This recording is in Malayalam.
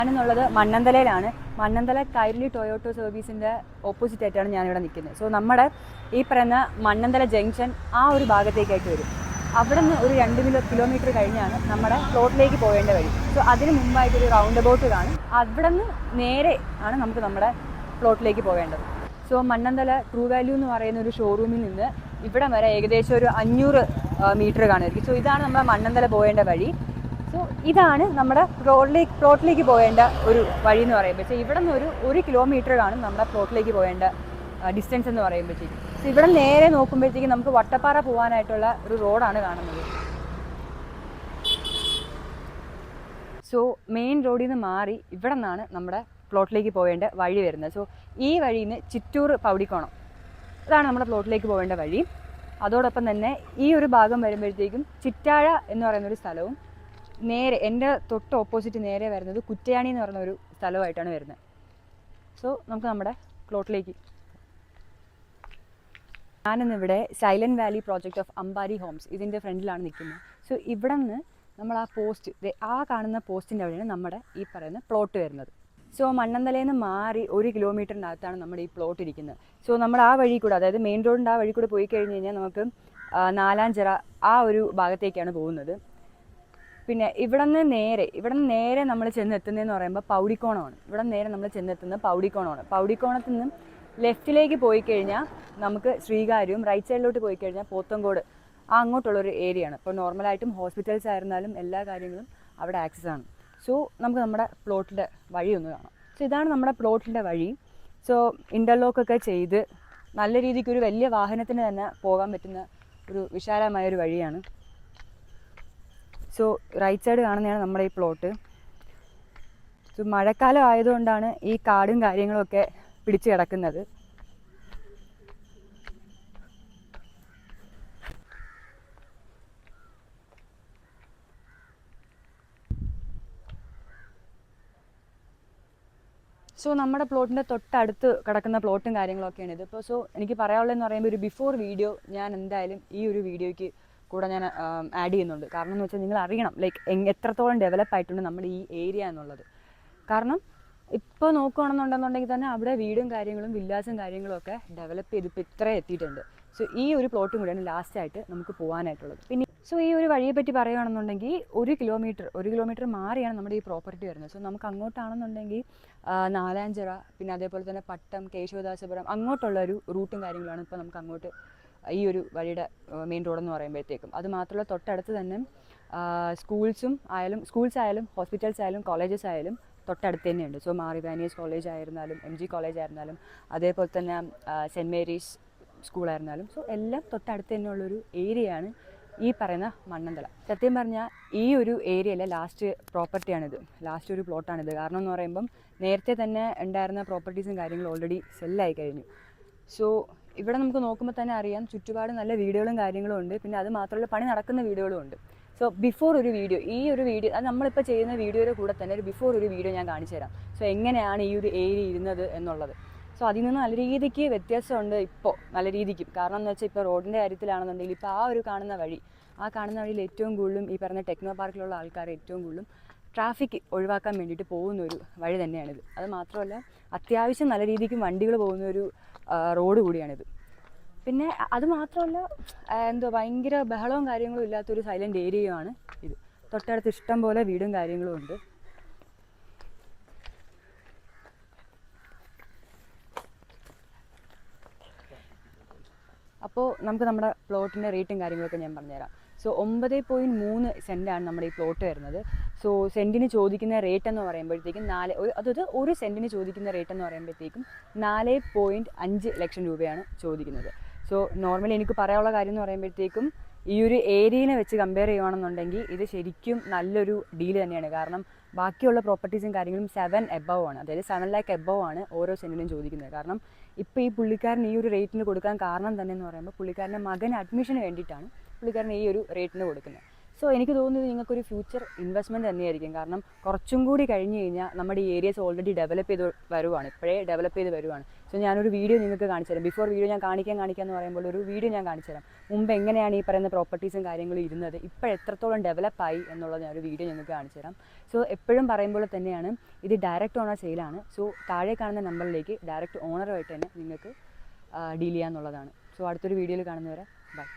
ഞാനെന്നുള്ളത് മണ്ണന്തലയിലാണ്. മണ്ണന്തല കൈരളി ടൊയോട്ടോ സർവീസിൻ്റെ ഓപ്പോസിറ്റ് ആയിട്ടാണ് ഞാനിവിടെ നിൽക്കുന്നത്. സോ നമ്മുടെ ഈ പറയുന്ന മണ്ണന്തല ജംഗ്ഷൻ ആ ഒരു ഭാഗത്തേക്കായിട്ട് വരും. അവിടെ നിന്ന് ഒരു 2 കിലോമീറ്റർ കഴിഞ്ഞാണ് നമ്മുടെ പ്ലോട്ടിലേക്ക് പോകേണ്ട വഴി. സോ അതിന് മുമ്പായിട്ടൊരു റൗണ്ട് അബൌട്ട് കാണും. അവിടെ നിന്ന് നേരെ ആണ് നമുക്ക് നമ്മുടെ പ്ലോട്ടിലേക്ക് പോകേണ്ടത്. സോ മണ്ണന്തല ട്രൂ വാല്യൂ എന്ന് പറയുന്ന ഒരു ഷോറൂമിൽ നിന്ന് ഇവിടെ വരെ ഏകദേശം ഒരു 500 മീറ്റർ കാണുമായിരിക്കും. സോ ഇതാണ് നമ്മുടെ മണ്ണന്തല പോകേണ്ട വഴി. സോ ഇതാണ് നമ്മുടെ പ്ലോട്ടിലേക്ക് പോകേണ്ട ഒരു വഴി എന്ന് പറയുമ്പോഴത്തേക്ക് ഇവിടെ നിന്ന് ഒരു കിലോമീറ്റർ കാണും നമ്മുടെ പ്ലോട്ടിലേക്ക് പോകേണ്ട ഡിസ്റ്റൻസ് എന്ന് പറയുമ്പോഴത്തേക്കും. സോ ഇവിടെ നേരെ നോക്കുമ്പോഴത്തേക്ക് നമുക്ക് വട്ടപ്പാറ പോകാനായിട്ടുള്ള ഒരു റോഡാണ് കാണുന്നത്. സോ മെയിൻ റോഡിൽ നിന്ന് മാറി ഇവിടെ നിന്നാണ് നമ്മുടെ പ്ലോട്ടിലേക്ക് പോകേണ്ട വഴി വരുന്നത്. സോ ഈ വഴിയിൽ നിന്ന് ചിറ്റൂർ പൗടിക്കോണം, അതാണ് നമ്മുടെ പ്ലോട്ടിലേക്ക് പോകേണ്ട വഴി. അതോടൊപ്പം തന്നെ ഈ ഒരു ഭാഗം വരുമ്പോഴത്തേക്കും ചിറ്റാഴ എന്ന് പറയുന്നൊരു സ്ഥലവും, നേരെ എൻ്റെ തൊട്ട് ഓപ്പോസിറ്റ് നേരെ വരുന്നത് കുറ്റയാണി എന്ന് പറയുന്ന ഒരു സ്ഥലമായിട്ടാണ് വരുന്നത്. സോ നമുക്ക് നമ്മുടെ പ്ലോട്ടിലേക്ക്. ഞാനിന്നിവിടെ Silent Valley project of Ambari Homes ഇതിൻ്റെ ഫ്രണ്ടിലാണ് നിൽക്കുന്നത്. സോ ഇവിടെ നിന്ന് നമ്മൾ ആ പോസ്റ്റ്, ആ കാണുന്ന പോസ്റ്റിൻ്റെ വഴിയാണ് നമ്മുടെ ഈ പറയുന്ന പ്ലോട്ട് വരുന്നത്. സോ മണ്ണന്തലയിൽ നിന്ന് മാറി 1 കിലോമീറ്ററിനകത്താണ് നമ്മുടെ ഈ പ്ലോട്ട് ഇരിക്കുന്നത്. സോ നമ്മൾ ആ വഴി കൂടെ, അതായത് മെയിൻ റോഡിൻ്റെ ആ വഴി കൂടെ പോയി കഴിഞ്ഞ് കഴിഞ്ഞാൽ നമുക്ക് നാലാഞ്ചിറ ആ ഒരു ഭാഗത്തേക്കാണ് പോകുന്നത്. പിന്നെ ഇവിടെ നിന്ന് നേരെ നമ്മൾ ചെന്നെത്തുന്നതെന്ന് പറയുമ്പോൾ പൗടിക്കോണമാണ്. ഇവിടെ നേരെ നമ്മൾ ചെന്നെത്തുന്നത് പൗടിക്കോണമാണ്. പൗടിക്കോണത്തിൽ നിന്ന് ലെഫ്റ്റിലേക്ക് പോയി കഴിഞ്ഞാൽ നമുക്ക് ശ്രീകാര്യവും, റൈറ്റ് സൈഡിലോട്ട് പോയി കഴിഞ്ഞാൽ പോത്തങ്കോട് ആ അങ്ങോട്ടുള്ളൊരു ഏരിയയാണ്. ഇപ്പോൾ നോർമലായിട്ടും ഹോസ്പിറ്റൽസ് ആയിരുന്നാലും എല്ലാ കാര്യങ്ങളും അവിടെ ആക്സസ് ആണ്. സോ നമുക്ക് നമ്മുടെ പ്ലോട്ടിൻ്റെ വഴി ഒന്ന് കാണാം. സോ ഇതാണ് നമ്മുടെ പ്ലോട്ടിൻ്റെ വഴി. സോ ഇൻ്റർലോക്കൊക്കെ ചെയ്ത് നല്ല രീതിക്ക് ഒരു വലിയ വാഹനത്തിന് തന്നെ പോകാൻ പറ്റുന്ന ഒരു വിശാലമായൊരു വഴിയാണ്. സോ റൈറ്റ് സൈഡ് കാണുന്നതാണ് നമ്മുടെ ഈ പ്ലോട്ട്. സോ മഴക്കാലം ആയതുകൊണ്ടാണ് ഈ കാടും കാര്യങ്ങളൊക്കെ പിടിച്ച് കിടക്കുന്നത്. സോ നമ്മുടെ പ്ലോട്ടിൻ്റെ തൊട്ടടുത്ത് കിടക്കുന്ന പ്ലോട്ടും കാര്യങ്ങളൊക്കെയാണ് ഇത്. ഇപ്പോൾ സോ എനിക്ക് പറയാനുള്ളതെന്ന് പറയുമ്പോൾ ഒരു ബിഫോർ വീഡിയോ ഞാൻ എന്തായാലും ഈ ഒരു വീഡിയോയ്ക്ക് കൂടെ ഞാൻ ആഡ് ചെയ്യുന്നുണ്ട്. കാരണം എന്ന് വെച്ചാൽ നിങ്ങൾ അറിയണം എത്രത്തോളം ഡെവലപ്പ് ആയിട്ടുണ്ട് നമ്മുടെ ഈ ഏരിയ എന്നുള്ളത്. കാരണം ഇപ്പോൾ നോക്കുകയാണെന്നുണ്ടെന്നുണ്ടെങ്കിൽ തന്നെ അവിടെ വീടും കാര്യങ്ങളും വില്ലാസും കാര്യങ്ങളും ഒക്കെ ഡെവലപ്പ് ചെയ്ത് ഇപ്പോൾ ഇത്രയും എത്തിയിട്ടുണ്ട്. സോ ഈ ഒരു പ്ലോട്ടും കൂടെയാണ് ലാസ്റ്റായിട്ട് നമുക്ക് പോകാനായിട്ടുള്ളത്. പിന്നെ സോ ഈ ഒരു വഴിയെ പറ്റി പറയുകയാണെന്നുണ്ടെങ്കിൽ 1 കിലോമീറ്റർ മാറിയാണ് നമ്മുടെ ഈ പ്രോപ്പർട്ടി വരുന്നത്. സോ നമുക്ക് അങ്ങോട്ടാണെന്നുണ്ടെങ്കിൽ നാലാഞ്ചിറ, പിന്നെ അതേപോലെ തന്നെ പട്ടം, കേശവദാസപുരം അങ്ങോട്ടുള്ളൊരു റൂട്ടും കാര്യങ്ങളാണ് ഇപ്പോൾ നമുക്ക് അങ്ങോട്ട് ഈ ഒരു വഴിയുടെ മെയിൻ റോഡെന്ന് പറയുമ്പോഴത്തേക്കും. അത് മാത്രമല്ല തൊട്ടടുത്ത് തന്നെ സ്കൂൾസ് ആയാലും ഹോസ്പിറ്റൽസ് ആയാലും കോളേജസ് ആയാലും തൊട്ടടുത്ത് തന്നെയുണ്ട്. സോ മാറിവാനിയസ് കോളേജ് ആയിരുന്നാലും MG കോളേജ് ആയിരുന്നാലും അതേപോലെ തന്നെ സെൻറ്റ് മേരീസ് സ്കൂളായിരുന്നാലും സോ എല്ലാം തൊട്ടടുത്ത് തന്നെയുള്ളൊരു ഏരിയയാണ് ഈ പറയുന്ന മണ്ണന്തല. സത്യം പറഞ്ഞാൽ ഈ ഒരു ഏരിയയിലെ ലാസ്റ്റ് പ്രോപ്പർട്ടിയാണിത്, ലാസ്റ്റ് ഒരു പ്ലോട്ടാണിത്. കാരണം എന്ന് പറയുമ്പം നേരത്തെ തന്നെ ഉണ്ടായിരുന്ന പ്രോപ്പർട്ടീസും കാര്യങ്ങളും ഓൾറെഡി സെല്ലായി കഴിഞ്ഞു. സോ ഇവിടെ നമുക്ക് നോക്കുമ്പോൾ തന്നെ അറിയാം ചുറ്റുപാട് നല്ല വീടുകളും കാര്യങ്ങളും ഉണ്ട്. പിന്നെ അത് മാത്രമല്ല പണി നടക്കുന്ന വീടുകളും ഉണ്ട്. സോ ബിഫോർ ഒരു വീഡിയോ, ഈ ഒരു വീഡിയോ അത് നമ്മളിപ്പോൾ ചെയ്യുന്ന വീഡിയോയുടെ കൂടെ തന്നെ ഒരു ബിഫോർ ഒരു വീഡിയോ ഞാൻ കാണിച്ചു തരാം. സോ എങ്ങനെയാണ് ഈ ഒരു ഏരിയ ഇരുന്നത് എന്നുള്ളത്. സോ അതിൽ നിന്ന് നല്ല രീതിക്ക് വ്യത്യാസമുണ്ട് ഇപ്പോൾ, നല്ല രീതിക്കും. കാരണം എന്ന് വെച്ചാൽ ഇപ്പോൾ റോഡിൻ്റെ കാര്യത്തിലാണെന്നുണ്ടെങ്കിൽ ഇപ്പോൾ ആ കാണുന്ന വഴിയിൽ ഏറ്റവും കൂടുതലും ഈ പറഞ്ഞ ടെക്നോ പാർക്കിലുള്ള ആൾക്കാർ ഏറ്റവും കൂടുതലും ട്രാഫിക് ഒഴിവാക്കാൻ വേണ്ടിയിട്ട് പോകുന്നൊരു വഴി തന്നെയാണിത്. അത് മാത്രമല്ല അത്യാവശ്യം നല്ല രീതിക്ക് വണ്ടികൾ പോകുന്നൊരു റോഡ് കൂടിയാണിത്. പിന്നെ അത് മാത്രമല്ല ഭയങ്കര ബഹളവും കാര്യങ്ങളും ഇല്ലാത്തൊരു സൈലൻറ്റ് ഏരിയയുമാണ് ഇത്. തൊട്ടടുത്ത് ഇഷ്ടം പോലെ വീടും കാര്യങ്ങളും ഉണ്ട്. അപ്പോൾ നമുക്ക് നമ്മുടെ പ്ലോട്ടിൻ്റെ റേറ്റും കാര്യങ്ങളൊക്കെ ഞാൻ പറഞ്ഞുതരാം. സോ 9.3 സെൻറ്റാണ് നമ്മുടെ ഈ പ്ലോട്ട് വരുന്നത്. സോ സെൻറ്റിന് ചോദിക്കുന്ന റേറ്റ് എന്ന് പറയുമ്പോഴത്തേക്കും ഒരു സെൻറ്റിന് ചോദിക്കുന്ന റേറ്റ് എന്ന് പറയുമ്പോഴത്തേക്കും 4.5 ലക്ഷം രൂപയാണ് ചോദിക്കുന്നത്. സോ നോർമലി എനിക്ക് പറയാനുള്ള കാര്യം എന്ന് പറയുമ്പോഴത്തേക്കും ഈ ഒരു ഏരിയനെ വെച്ച് കമ്പയർ ചെയ്യുകയാണെന്നുണ്ടെങ്കിൽ ഇത് ശരിക്കും നല്ലൊരു ഡീൽ തന്നെയാണ്. കാരണം ബാക്കിയുള്ള പ്രോപ്പർട്ടീസും കാര്യങ്ങളും 7 എബവ് ആണ്, അതായത് 7 ലാക്ക് എബവ് ആണ് ഓരോ സെൻറ്റിനും ചോദിക്കുന്നത്. കാരണം ഇപ്പോൾ ഈ പുള്ളിക്കാരൻ ഈ ഒരു റേറ്റിന് കൊടുക്കാൻ കാരണം തന്നെ എന്ന് പറയുമ്പോൾ പുള്ളിക്കാരൻ്റെ മകൻ അഡ്മിഷന് വേണ്ടിയിട്ടാണ് പുള്ളിക്കാരൻ ഈ ഒരു റേറ്റിന് കൊടുക്കുന്നത്. സോ എനിക്ക് തോന്നുന്നത് നിങ്ങൾക്കൊരു ഫ്യൂച്ചർ ഇൻവെസ്റ്റ്മെൻറ്റ് തന്നെയായിരിക്കും. കാരണം കുറച്ചും കൂടി കഴിഞ്ഞ് കഴിഞ്ഞാൽ നമ്മുടെ ഈ ഏരിയസ് ഓൾറെഡി ഡെവലപ്പ് ചെയ്ത് വരുവാണ്, ഇപ്പോഴേ ഡെവലപ്പ് ചെയ്ത് വരുവാണ്. സോ ഞാനൊരു വീഡിയോ നിങ്ങൾക്ക് കാണിച്ചു തരാം. ബിഫോർ വീഡിയോ ഞാൻ കാണിക്കാമെന്ന് പറയുമ്പോൾ ഒരു വീഡിയോ ഞാൻ കാണിച്ചു തരാം. മുമ്പ് എങ്ങനെയാണ് ഈ പറയുന്ന പ്രോപ്പർട്ടീസും കാര്യങ്ങളും ഇരുന്നത്, ഇപ്പോൾ എത്രത്തോളം ഡെവലപ്പായി എന്നുള്ളത് ഞാനൊരു വീഡിയോ നിങ്ങൾക്ക് കാണിച്ചു തരാം. സോ എപ്പോഴും പറയുമ്പോൾ തന്നെയാണ് ഇത് ഡയറക്റ്റ് ഓണർ സെയിലാണ്. സോ താഴെ കാണുന്ന നമ്പറിലേക്ക് ഡയറക്റ്റ് ഓണറുമായിട്ട് തന്നെ നിങ്ങൾക്ക് ഡീൽ ചെയ്യാമെന്നുള്ളതാണ്. സോ അടുത്തൊരു വീഡിയോയിൽ കാണുന്നവരെ ബൈ.